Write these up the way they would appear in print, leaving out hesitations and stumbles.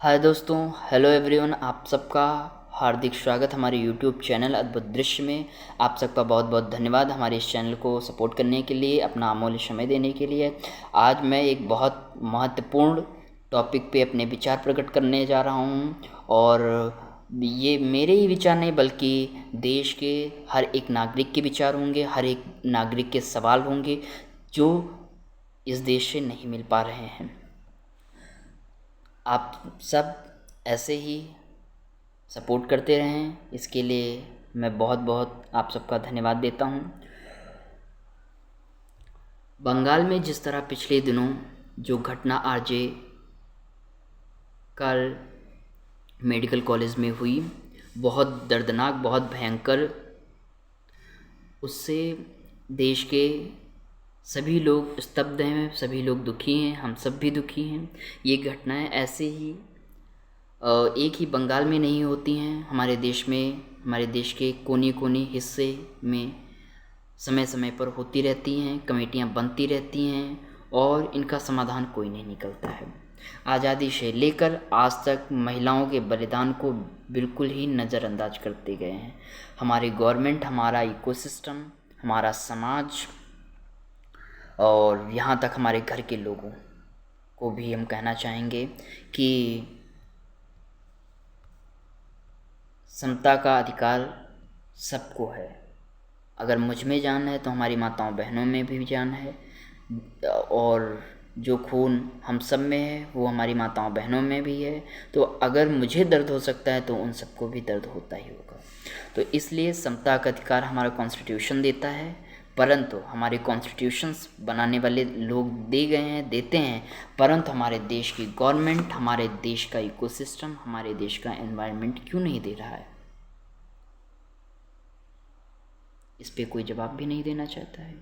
हाय दोस्तों, hello everyone. आप सबका हार्दिक स्वागत हमारे यूट्यूब चैनल अद्भुत दृश्य में। आप सबका बहुत बहुत धन्यवाद हमारे इस चैनल को सपोर्ट करने के लिए, अपना अमूल्य समय देने के लिए। आज मैं एक बहुत महत्वपूर्ण टॉपिक पे अपने विचार प्रकट करने जा रहा हूँ और ये मेरे ही विचार नहीं बल्कि देश के हर एक नागरिक के विचार होंगे, हर एक नागरिक के सवाल होंगे जो इस देश से नहीं मिल पा रहे हैं। आप सब ऐसे ही सपोर्ट करते रहें, इसके लिए मैं बहुत बहुत आप सबका धन्यवाद देता हूँ। बंगाल में जिस तरह पिछले दिनों जो घटना आरजे कल मेडिकल कॉलेज में हुई, बहुत दर्दनाक, बहुत भयंकर, उससे देश के सभी लोग स्तब्ध हैं, सभी लोग दुखी हैं, हम सब भी दुखी हैं। ये घटनाएं ऐसे ही एक ही बंगाल में नहीं होती हैं, हमारे देश में, हमारे देश के कोने कोने हिस्से में समय समय पर होती रहती हैं, कमेटियां बनती रहती हैं और इनका समाधान कोई नहीं निकलता है। आज़ादी से लेकर आज तक महिलाओं के बलिदान को बिल्कुल ही नज़रअंदाज करते गए हैं। हमारी गवर्नमेंट, हमारा इकोसिस्टम, हमारा समाज और यहाँ तक हमारे घर के लोगों को भी हम कहना चाहेंगे कि समता का अधिकार सबको है। अगर मुझ में जान है तो हमारी माताओं बहनों में भी जान है, और जो खून हम सब में है वो हमारी माताओं बहनों में भी है। तो अगर मुझे दर्द हो सकता है तो उन सबको भी दर्द होता ही होगा। तो इसलिए समता का अधिकार हमारा कॉन्स्टिट्यूशन देता है, परंतु हमारे कॉन्स्टिट्यूशंस बनाने वाले लोग दे गए हैं, देते हैं, परंतु हमारे देश की गवर्नमेंट, हमारे देश का इकोसिस्टम, हमारे देश का एनवायरनमेंट क्यों नहीं दे रहा है, इस पे कोई जवाब भी नहीं देना चाहता है।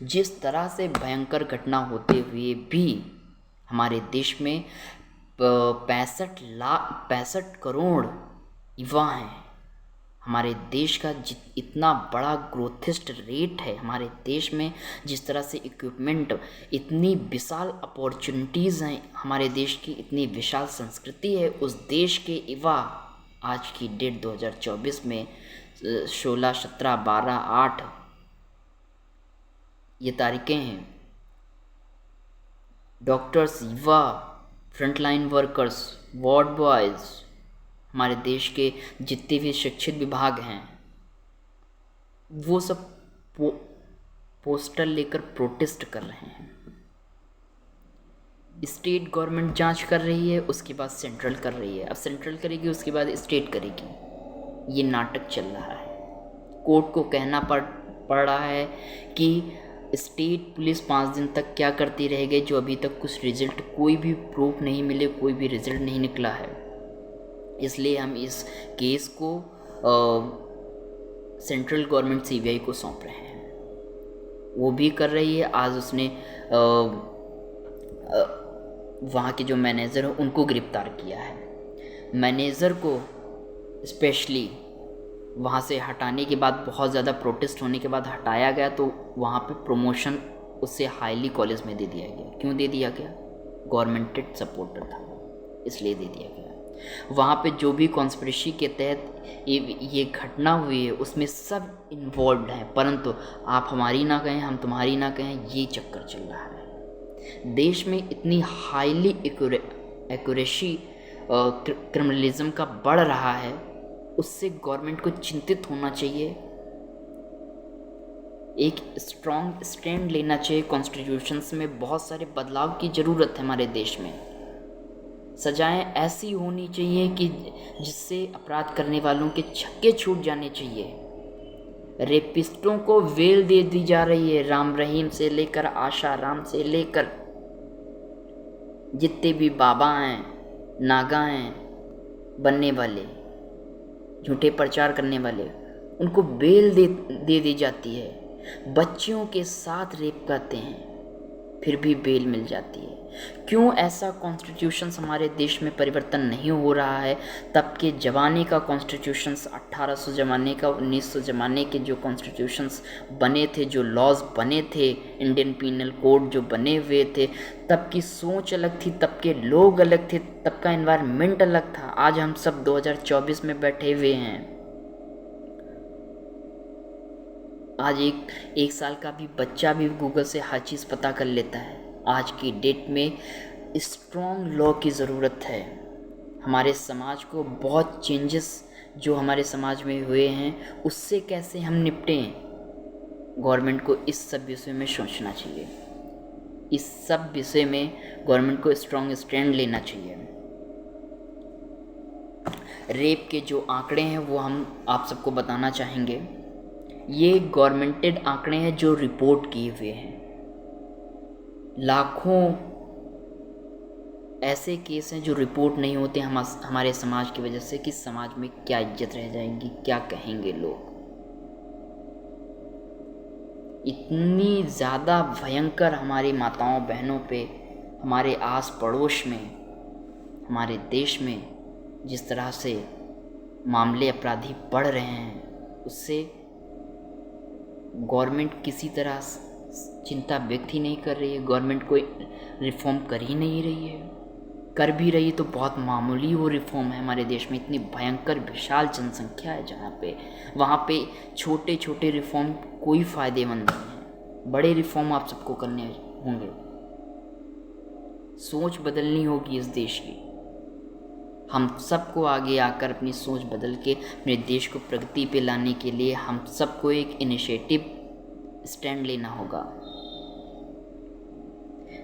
जिस तरह से भयंकर घटना होते हुए भी हमारे देश में 65 करोड़ युवा हैं। हमारे देश का इतना बड़ा ग्रोथिस्ट रेट है हमारे देश में, जिस तरह से इक्विपमेंट, इतनी विशाल अपॉर्चुनिटीज़ हैं हमारे देश की, इतनी विशाल संस्कृति है उस देश के युवा। आज की डेट 2024 में 16, 17, 12, 8 ये तारीखें हैं। डॉक्टर्स, युवा, फ्रंटलाइन वर्कर्स, वार्ड बॉयज़, हमारे देश के जितने भी शिक्षित विभाग हैं वो सब पोस्टर लेकर प्रोटेस्ट कर रहे हैं। स्टेट गवर्नमेंट जांच कर रही है, उसके बाद सेंट्रल कर रही है, अब सेंट्रल करेगी, उसके बाद स्टेट करेगी। ये नाटक चल रहा है। कोर्ट को कहना पड़ रहा है कि स्टेट पुलिस 5 दिन तक क्या करती रह गई, जो अभी तक कुछ रिजल्ट, कोई भी प्रूफ नहीं मिले, कोई भी रिजल्ट नहीं निकला है। इसलिए हम इस केस को सेंट्रल गवर्नमेंट सीबीआई को सौंप रहे हैं। वो भी कर रही है। आज उसने वहाँ के जो मैनेजर हैं उनको गिरफ्तार किया है। मैनेजर को स्पेशली वहाँ से हटाने के बाद, बहुत ज़्यादा प्रोटेस्ट होने के बाद हटाया गया, तो वहाँ पे प्रमोशन उससे हाईली कॉलेज में दे दिया गया। क्यों दे दिया गया? गवर्नमेंटेड सपोर्टर था, इसलिए दे दिया गया। वहाँ पे जो भी कॉन्स्पिरेसी के तहत ये घटना हुई है उसमें सब इन्वॉल्व हैं, परंतु आप हमारी ना कहें, हम तुम्हारी ना कहें, ये चक्कर चल रहा है। देश में इतनी हाईली एक्यूरेसी क्रिमिनलिज्म का बढ़ रहा है, उससे गवर्नमेंट को चिंतित होना चाहिए, एक स्ट्रॉन्ग स्टैंड लेना चाहिए। कॉन्स्टिट्यूशंस में बहुत सारे बदलाव की ज़रूरत है हमारे देश में। सजाएं ऐसी होनी चाहिए कि जिससे अपराध करने वालों के छक्के छूट जाने चाहिए। रेपिस्टों को वेल दे दी जा रही है, राम रहीम से लेकर आशा राम से लेकर जितने भी बाबा हैं, नागा हैं बनने वाले, झूठे प्रचार करने वाले, उनको बेल दे दी जाती है। बच्चियों के साथ रेप करते हैं, फिर भी बेल मिल जाती है। क्यों ऐसा कॉन्स्टिट्यूशंस हमारे देश में परिवर्तन नहीं हो रहा है? तब के ज़माने का कॉन्स्टिट्यूशंस, 1800 ज़माने का, 1900 ज़माने के जो कॉन्स्टिट्यूशंस बने थे, जो लॉज बने थे, इंडियन पीनल कोड जो बने हुए थे, तब की सोच अलग थी, तब के लोग अलग थे, तब का एनवायरनमेंट अलग था। आज हम सब 2024 में बैठे हुए हैं। आज एक साल का भी बच्चा भी गूगल से हर चीज़ पता कर लेता है। आज की डेट में स्ट्रॉन्ग लॉ की ज़रूरत है। हमारे समाज को बहुत चेंजेस जो हमारे समाज में हुए हैं उससे कैसे हम निपटें, गवर्नमेंट को इस सब विषय में सोचना चाहिए। इस सब विषय में गवर्नमेंट को स्ट्रॉन्ग स्टैंड लेना चाहिए। रेप के जो आंकड़े हैं वो हम आप सबको बताना चाहेंगे। ये गवर्नमेंटेड आंकड़े हैं जो रिपोर्ट किए हुए हैं। लाखों ऐसे केस हैं जो रिपोर्ट नहीं होते हमारे समाज की वजह से कि समाज में क्या इज्जत रह जाएगी, क्या कहेंगे लोग। इतनी ज़्यादा भयंकर हमारी माताओं बहनों पे, हमारे आस पड़ोस में, हमारे देश में जिस तरह से मामले अपराधी बढ़ रहे हैं उससे गवर्नमेंट किसी तरह चिंता व्यक्त ही नहीं कर रही है। गवर्नमेंट कोई रिफॉर्म कर ही नहीं रही है। कर भी रही तो बहुत मामूली वो रिफॉर्म है। हमारे देश में इतनी भयंकर विशाल जनसंख्या है जहाँ पे वहाँ पे छोटे छोटे रिफॉर्म कोई फ़ायदेमंद नहीं है। बड़े रिफॉर्म आप सबको करने होंगे। सोच बदलनी होगी इस देश की। हम सबको आगे आकर अपनी सोच बदल के अपने देश को प्रगति पे लाने के लिए हम सबको एक इनिशिएटिव स्टैंड लेना होगा।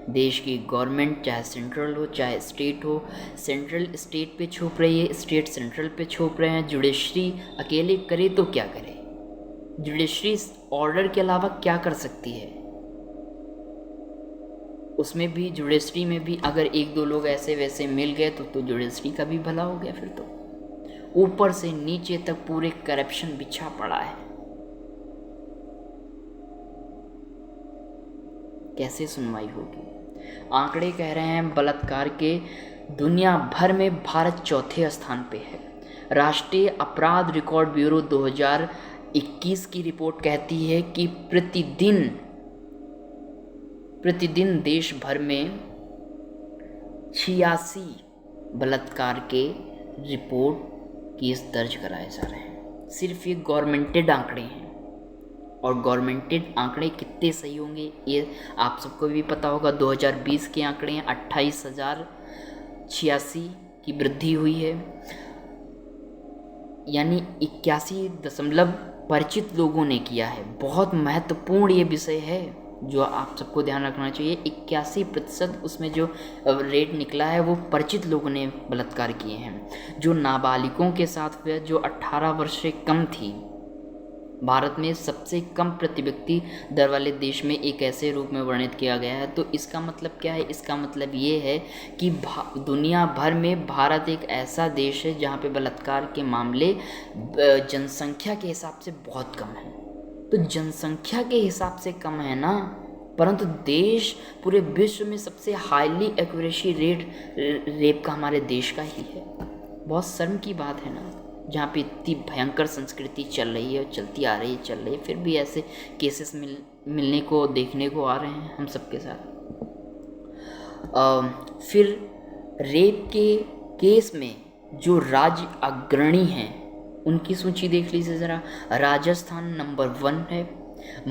देश की गवर्नमेंट चाहे सेंट्रल हो चाहे स्टेट हो, सेंट्रल स्टेट पे छोप रही है, स्टेट सेंट्रल पे छोप रहे हैं। जुडिशरी अकेले करे तो क्या करे? जुडिशरी ऑर्डर के अलावा क्या कर सकती है? उसमें भी जुडिशरी में भी अगर एक दो लोग ऐसे वैसे मिल गए तो जुडिशरी का भी भला हो गया। फिर तो ऊपर से नीचे तक पूरे करप्शन बिछा पड़ा है। कैसे सुनवाई होगी? आंकड़े कह रहे हैं बलात्कार के दुनिया भर में भारत चौथे स्थान पे है। राष्ट्रीय अपराध रिकॉर्ड ब्यूरो 2021 की रिपोर्ट कहती है कि प्रतिदिन देश भर में 86 बलात्कार के रिपोर्ट केस दर्ज कराए जा रहे हैं। सिर्फ ये गवर्नमेंटेड आंकड़े हैं और गवर्नमेंटेड आंकड़े कितने सही होंगे ये आप सबको भी पता होगा। 2020 के आंकड़े हैं 28,086 की वृद्धि हुई है, यानी 81 परिचित लोगों ने किया है। बहुत महत्वपूर्ण ये विषय है जो आप सबको ध्यान रखना चाहिए। 81% उसमें जो रेट निकला है वो परिचित लोगों ने बलात्कार किए हैं। जो नाबालिगों के साथ हुए, जो 18 वर्ष से कम थी, भारत में सबसे कम प्रति व्यक्ति दर वाले देश में एक ऐसे रूप में वर्णित किया गया है। तो इसका मतलब क्या है? इसका मतलब ये है कि दुनिया भर में भारत एक ऐसा देश है जहाँ पे बलात्कार के मामले जनसंख्या के हिसाब से बहुत कम है। तो जनसंख्या के हिसाब से कम है ना, परंतु देश पूरे विश्व में सबसे हाईली एक्यूरेसी रेट रेप का हमारे देश का ही है। बहुत शर्म की बात है ना, जहाँ पे इतनी भयंकर संस्कृति चल रही है, चलती आ रही है, चल रही है, फिर भी ऐसे केसेस मिलने को देखने को आ रहे हैं हम सबके साथ। फिर रेप के केस में जो राज्य अग्रणी हैं उनकी सूची देख लीजिए ज़रा। राजस्थान नंबर 1 है।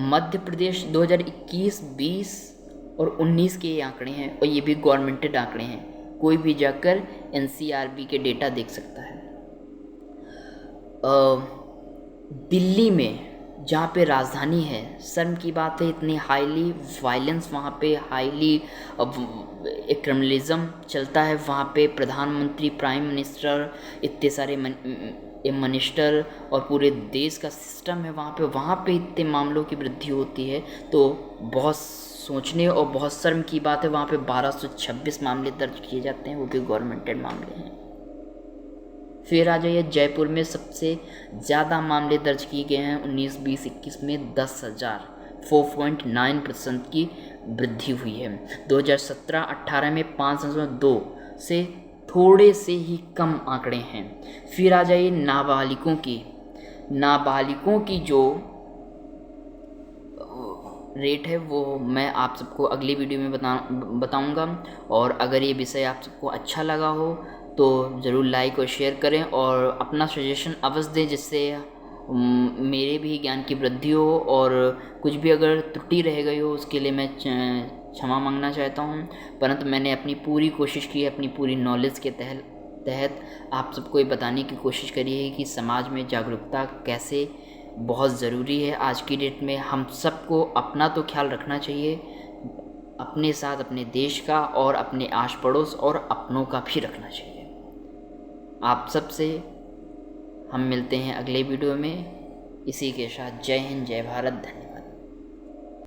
मध्य प्रदेश 2021, 20 और 19 के ये आंकड़े हैं और ये भी गवर्नमेंटेड आंकड़े हैं। कोई भी जाकर NCRB के डेटा देख सकता है। दिल्ली में जहाँ पे राजधानी है, शर्म की बात है, इतनी हाईली वायलेंस वहाँ पे, हाईली क्रिमिनलिज्म चलता है वहाँ पे। प्रधानमंत्री, प्राइम मिनिस्टर, इतने सारे मिनिस्टर और पूरे देश का सिस्टम है वहाँ पे इतने मामलों की वृद्धि होती है। तो बहुत सोचने और बहुत शर्म की बात है, वहाँ पे 1226 मामले दर्ज किए जाते हैं, वो भी गवर्नमेंटेड मामले हैं। फिर आ जाइए जयपुर में सबसे ज़्यादा मामले दर्ज किए गए हैं 19, 20, 21 में 10,000 4.9% की वृद्धि हुई है। 2017-18 में 5.2 से थोड़े से ही कम आंकड़े हैं। फिर आ जाइए नाबालिगों की जो रेट है वो मैं आप सबको अगली वीडियो में बताऊंगा। और अगर ये विषय आप सबको अच्छा लगा हो तो ज़रूर लाइक और शेयर करें और अपना सजेशन अवश्य दें, जिससे मेरे भी ज्ञान की वृद्धि हो। और कुछ भी अगर त्रुटि रह गई हो उसके लिए मैं क्षमा मांगना चाहता हूँ, परंतु मैंने अपनी पूरी कोशिश की है, अपनी पूरी नॉलेज के तहत आप सबको ये बताने की कोशिश करी है कि समाज में जागरूकता कैसे बहुत ज़रूरी है। आज की डेट में हम सबको अपना तो ख्याल रखना चाहिए, अपने साथ अपने देश का और अपने आस पड़ोस और अपनों का भी रखना चाहिए। आप सबसे हम मिलते हैं अगले वीडियो में। इसी के साथ जय हिंद, जय भारत, धन्यवाद।